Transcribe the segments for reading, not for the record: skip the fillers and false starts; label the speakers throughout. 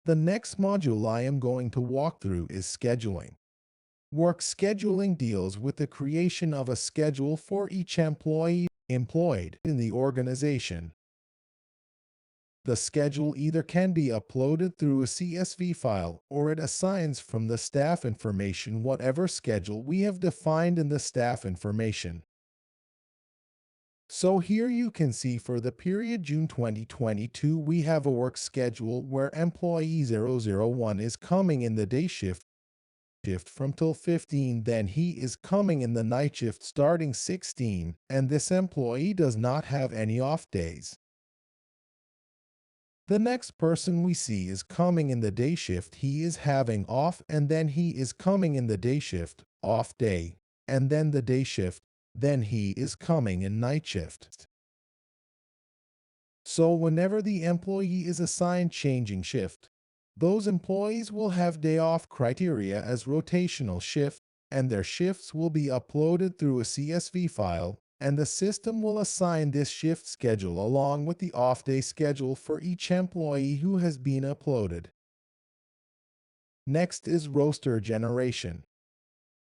Speaker 1: The next module I am going to walk through is scheduling. Work scheduling deals with the creation of a schedule for each employee employed in the organization. The schedule either can be uploaded through a CSV file or it assigns from the staff information whatever schedule we have defined in the staff information. So here you can see for the period June 2022, we have a work schedule where employee 001 is coming in the day shift from till 15, then he is coming in the night shift starting 16, and this employee does not have any off days. The next person we see is coming in the day shift, he is having off, and then he is coming in the day shift, off day, and then the day shift, then he is coming in night shift. So whenever the employee is assigned changing shift, those employees will have day off criteria as rotational shift, and their shifts will be uploaded through a CSV file, and the system will assign this shift schedule along with the off-day schedule for each employee who has been uploaded. Next is roster generation.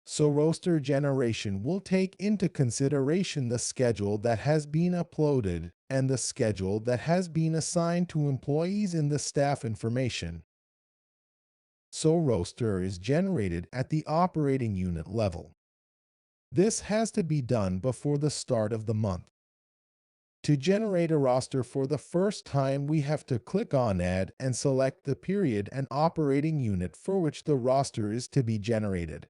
Speaker 1: So roster generation will take into consideration the schedule that has been uploaded and the schedule that has been assigned to employees in the staff information. So roster is generated at the operating unit level. This has to be done before the start of the month. To generate a roster for the first time, we have to click on Add and select the period and operating unit for which the roster is to be generated.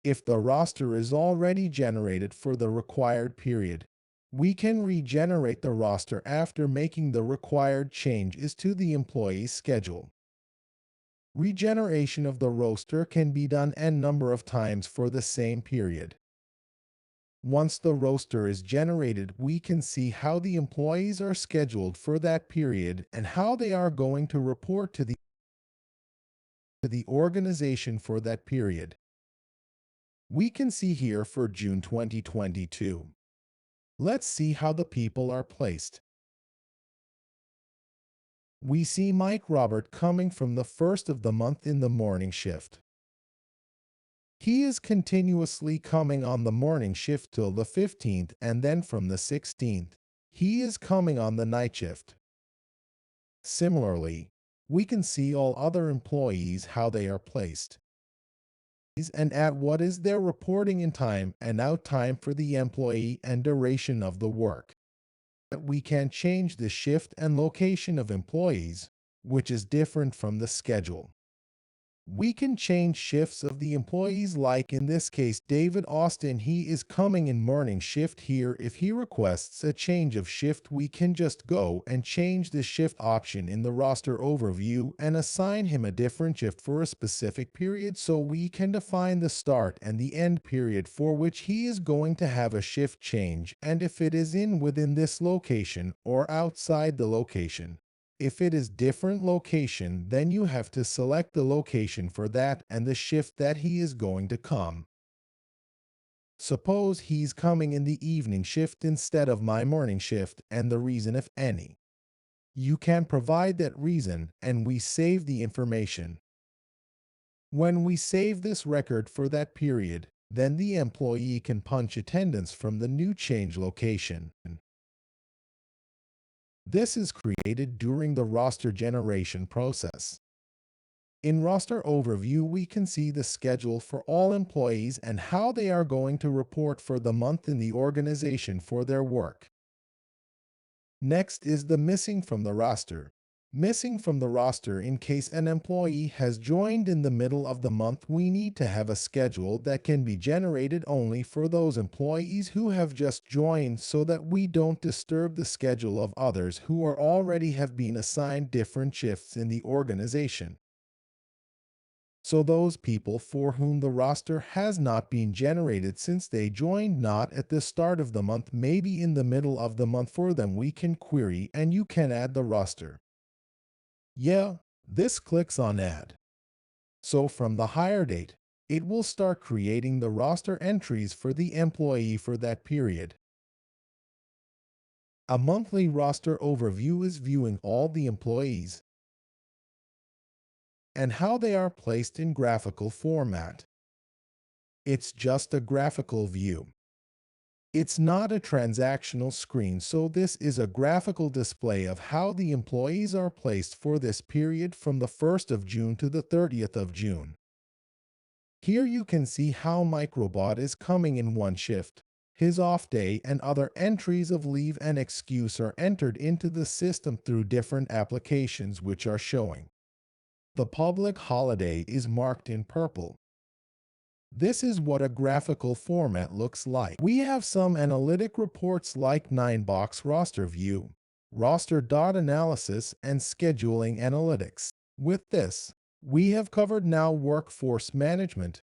Speaker 1: If the roster is already generated for the required period, we can regenerate the roster after making the required changes to the employee's schedule. Regeneration of the roster can be done n number of times for the same period. Once the roster is generated, we can see how the employees are scheduled for that period and how they are going to report to the organization for that period. We can see here for June 2022. Let's see how the people are placed. We see Mike Robert coming from the first of the month in the morning shift. He is continuously coming on the morning shift till the 15th, and then from the 16th, he is coming on the night shift. Similarly, we can see all other employees how they are placed and at what is their reporting in time and out time for the employee and duration of the work. We can change the shift and location of employees, which is different from the schedule. We can change shifts of the employees, like in this case David Austin, he is coming in morning shift here. If he requests a change of shift, we can just go and change the shift option in the roster overview and assign him a different shift for a specific period, so we can define the start and the end period for which he is going to have a shift change, and if it is within this location or outside the location. If it is different location, then you have to select the location for that and the shift that he is going to come. Suppose he's coming in the evening shift instead of my morning shift, and the reason, if any. You can provide that reason and we save the information. When we save this record for that period, then the employee can punch attendance from the new change location. This is created during the roster generation process. In Roster Overview, we can see the schedule for all employees and how they are going to report for the month in the organization for their work. Next is the missing from the roster. Missing from the roster: in case an employee has joined in the middle of the month, we need to have a schedule that can be generated only for those employees who have just joined, so that we don't disturb the schedule of others who are already have been assigned different shifts in the organization. So those people for whom the roster has not been generated since they joined not at the start of the month, maybe in the middle of the month, for them we can query and you can add the roster. Yeah, this clicks on Add. So from the hire date, it will start creating the roster entries for the employee for that period. A monthly roster overview is viewing all the employees. and how they are placed in graphical format. It's just a graphical view. It's not a transactional screen, so this is a graphical display of how the employees are placed for this period from the 1st of June to the 30th of June. Here you can see how Microbot is coming in one shift. His off day and other entries of leave and excuse are entered into the system through different applications which are showing. The public holiday is marked in purple. This is what a graphical format looks like. We have some analytic reports like 9-box roster view, roster dot analysis, and scheduling analytics. With this, we have covered now workforce management,